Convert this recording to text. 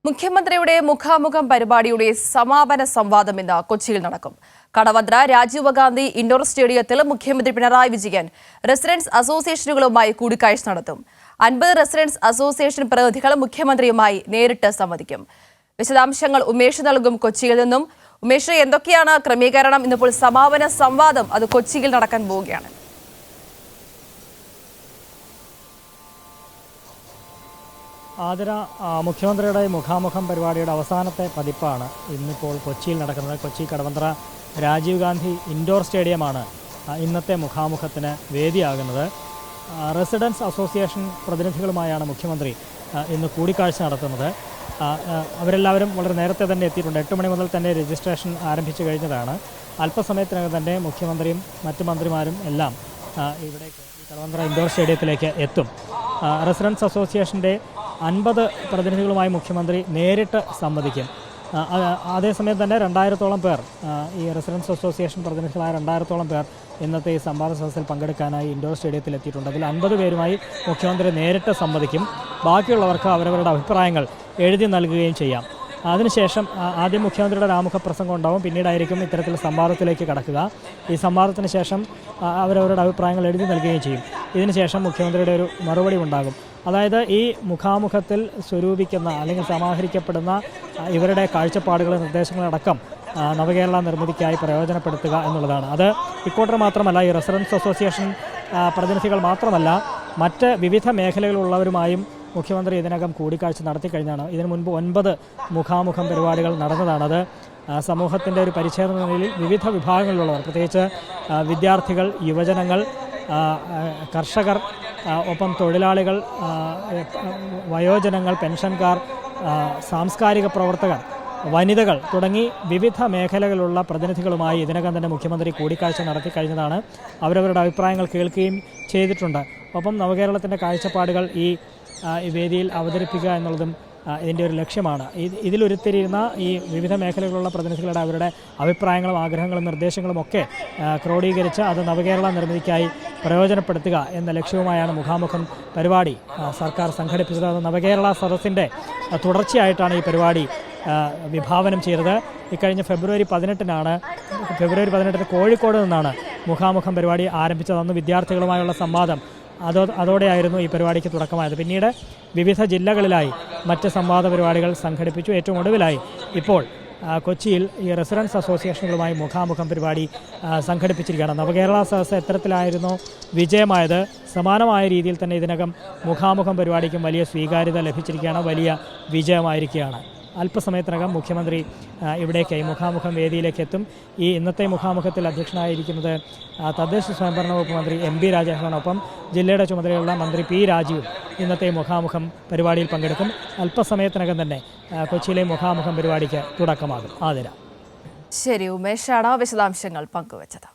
മുഖ്യമന്ത്രിയുടെ മുഖാമുഖം പരിപാടിയുടെ സമാപന സംവാദം ഇന്ന് കൊച്ചിയിൽ നടക്കും. കടവന്ത്ര രാജീവ് ഗാന്ധി ഇൻഡോർ സ്റ്റേഡിയത്തിൽ മുഖ്യമന്ത്രി പിണറായി വിജയൻ റെസിഡൻസ് അസോസിയേഷനുകളുമായി കൂടിക്കാഴ്ച നടത്തും. 50 റെസിഡൻസ് അസോസിയേഷൻ പ്രതിനിധികൾ മുഖ്യമന്ത്രിയുമായി നേരിട്ട് സംവദിക്കും. വിശദാംശങ്ങൾ ഉമേഷ് നൽകും കൊച്ചിയിൽ നിന്നും. ഉമേഷ്, എന്തൊക്കെയാണ് ക്രമീകരണം? ഇന്നിപ്പോൾ സമാപന സംവാദം അത് കൊച്ചിയിൽ നടക്കാൻ പോവുകയാണ്. ആതിര, മുഖ്യമന്ത്രിയുടെ മുഖാമുഖം പരിപാടിയുടെ അവസാനത്തെ പതിപ്പാണ് ഇന്നിപ്പോൾ കൊച്ചിയിൽ നടക്കുന്നത്. കൊച്ചി കടവന്ത്ര രാജീവ് ഗാന്ധി ഇൻഡോർ സ്റ്റേഡിയമാണ് ഇന്നത്തെ മുഖാമുഖത്തിന് വേദിയാകുന്നത്. റെസിഡൻസ് അസോസിയേഷൻ പ്രതിനിധികളുമായാണ് മുഖ്യമന്ത്രി ഇന്ന് കൂടിക്കാഴ്ച നടത്തുന്നത്. അവരെല്ലാവരും വളരെ നേരത്തെ തന്നെ എത്തിയിട്ടുണ്ട്. 8 മണി മുതൽ തന്നെ രജിസ്ട്രേഷൻ ആരംഭിച്ചു കഴിഞ്ഞതാണ്. അല്പസമയത്തിനകം തന്നെ മുഖ്യമന്ത്രിയും മറ്റ് മന്ത്രിമാരും എല്ലാം ഇവിടേക്ക് കടവന്ത്ര ഇൻഡോർ സ്റ്റേഡിയത്തിലേക്ക് എത്തും. റെസിഡൻസ് അസോസിയേഷൻ്റെ 50 പ്രതിനിധികളുമായി മുഖ്യമന്ത്രി നേരിട്ട് സംവദിക്കും. അതേസമയം തന്നെ 2000-ഓളം പേർ, ഈ റെസിഡൻസ് അസോസിയേഷൻ പ്രതിനിധികളായ 2000-ഓളം പേർ ഇന്നത്തെ ഈ സംവാദ സദസ്സിൽ പങ്കെടുക്കാനായി ഇൻഡോർ സ്റ്റേഡിയത്തിൽ എത്തിയിട്ടുണ്ട്. അതിൽ 50 പേരുമായി മുഖ്യമന്ത്രി നേരിട്ട് സംവദിക്കും. ബാക്കിയുള്ളവർക്ക് അവരവരുടെ അഭിപ്രായങ്ങൾ എഴുതി നൽകുകയും ചെയ്യാം. അതിനുശേഷം ആദ്യം മുഖ്യമന്ത്രിയുടെ ആമുഖ പ്രസംഗം ഉണ്ടാവും. പിന്നീടായിരിക്കും ഇത്തരത്തിൽ സംവാദത്തിലേക്ക് കടക്കുക. ഈ സംവാദത്തിന് ശേഷം അവരവരുടെ അഭിപ്രായങ്ങൾ എഴുതി നൽകുകയും ചെയ്യും. ഇതിനുശേഷം മുഖ്യമന്ത്രിയുടെ ഒരു മറുപടി ഉണ്ടാകും. അതായത് ഈ മുഖാമുഖത്തിൽ സ്വരൂപിക്കുന്ന അല്ലെങ്കിൽ സമാഹരിക്കപ്പെടുന്ന ഇവരുടെ കാഴ്ചപ്പാടുകളും നിർദ്ദേശങ്ങളടക്കം നവകേരള നിർമ്മിതിക്കായി പ്രയോജനപ്പെടുത്തുക എന്നുള്ളതാണ്. അത് ഇക്കോട്ടർ മാത്രമല്ല, ഈ റെസിഡൻസ് അസോസിയേഷൻ പ്രതിനിധികൾ മാത്രമല്ല, മറ്റ് വിവിധ മേഖലകളിലുള്ളവരുമായും മുഖ്യമന്ത്രി ഇതിനകം കൂടിക്കാഴ്ച നടത്തിക്കഴിഞ്ഞാണ്. ഇതിനു മുൻപ് 9 മുഖാമുഖം പരിപാടികൾ നടന്നതാണത്. സമൂഹത്തിൻ്റെ ഒരു പരിച്ഛേദന നിലയിൽ വിവിധ വിഭാഗങ്ങളിലുള്ളവർ, പ്രത്യേകിച്ച് വിദ്യാർത്ഥികൾ, യുവജനങ്ങൾ, കർഷകർ, ഒപ്പം തൊഴിലാളികൾ, വയോജനങ്ങൾ, പെൻഷൻകാർ, സാംസ്കാരിക പ്രവർത്തകർ, വനിതകൾ തുടങ്ങി വിവിധ മേഖലകളിലുള്ള പ്രതിനിധികളുമായി ഇതിനകം തന്നെ മുഖ്യമന്ത്രി കൂടിക്കാഴ്ച നടത്തി കഴിഞ്ഞതാണ്. അവരവരുടെ അഭിപ്രായങ്ങൾ കേൾക്കുകയും ചെയ്തിട്ടുണ്ട്. ഒപ്പം നവകേരളത്തിൻ്റെ കാഴ്ചപ്പാടുകൾ ഈ വേദിയിൽ അവതരിപ്പിക്കുക എന്നുള്ളതും ഇതിൻ്റെ ഒരു ലക്ഷ്യമാണ്. ഇതിലുരുത്തിരിയുന്ന ഈ വിവിധ മേഖലകളിലുള്ള പ്രതിനിധികളുടെ അവരുടെ അഭിപ്രായങ്ങളും ആഗ്രഹങ്ങളും നിർദ്ദേശങ്ങളും ഒക്കെ ക്രോഡീകരിച്ച് അത് നവകേരള നിർമ്മിതിക്കായി പ്രയോജനപ്പെടുത്തുക എന്ന ലക്ഷ്യവുമായാണ് മുഖാമുഖം പരിപാടി സർക്കാർ സംഘടിപ്പിച്ചത്. അത് നവകേരള സദസ്സിൻ്റെ തുടർച്ചയായിട്ടാണ് ഈ പരിപാടി വിഭാവനം ചെയ്തത്. ഇക്കഴിഞ്ഞ ഫെബ്രുവരി 18-ന് കോഴിക്കോട് നിന്നാണ് മുഖാമുഖം പരിപാടി ആരംഭിച്ചത്. അന്ന് വിദ്യാർത്ഥികളുമായുള്ള സംവാദം അതോടെയായിരുന്നു ഈ പരിപാടിക്ക് തുടക്കമായത്. പിന്നീട് വിവിധ ജില്ലകളിലായി മറ്റ് സംവാദ പരിപാടികൾ സംഘടിപ്പിച്ചു. ഏറ്റവും ഒടുവിലായി ഇപ്പോൾ കൊച്ചിയിൽ ഈ റെസിഡൻസ് അസോസിയേഷനുകളുമായി മുഖാമുഖം പരിപാടി സംഘടിപ്പിച്ചിരിക്കുകയാണ്. നവകേരള സദസ്സ് എത്തരത്തിലായിരുന്നു വിജയമായത്, സമാനമായ രീതിയിൽ തന്നെ ഇതിനകം മുഖാമുഖം പരിപാടിക്കും വലിയ സ്വീകാര്യത ലഭിച്ചിരിക്കുകയാണ്, വലിയ വിജയമായിരിക്കുകയാണ്. അല്പസമയത്തിനകം മുഖ്യമന്ത്രി ഇവിടേക്ക് മുഖാമുഖം വേദിയിലേക്ക് എത്തും. ഈ ഇന്നത്തെ മുഖാമുഖത്തിൽ അധ്യക്ഷനായിരിക്കുന്നത് തദ്ദേശ സ്വയംഭരണ വകുപ്പ് മന്ത്രി MP രാജേഷാണ്. ജില്ലയുടെ ചുമതലയുള്ള മന്ത്രി P രാജീവും ഇന്നത്തെ മുഖാമുഖം പരിപാടിയിൽ പങ്കെടുക്കും. അല്പസമയത്തിനകം തന്നെ കൊച്ചിയിലെ മുഖാമുഖം പരിപാടിക്ക് തുടക്കമാകും. ആതിര. ശരി, ഉമേഷാണ് വിശദാംശങ്ങൾ പങ്കുവച്ചത്.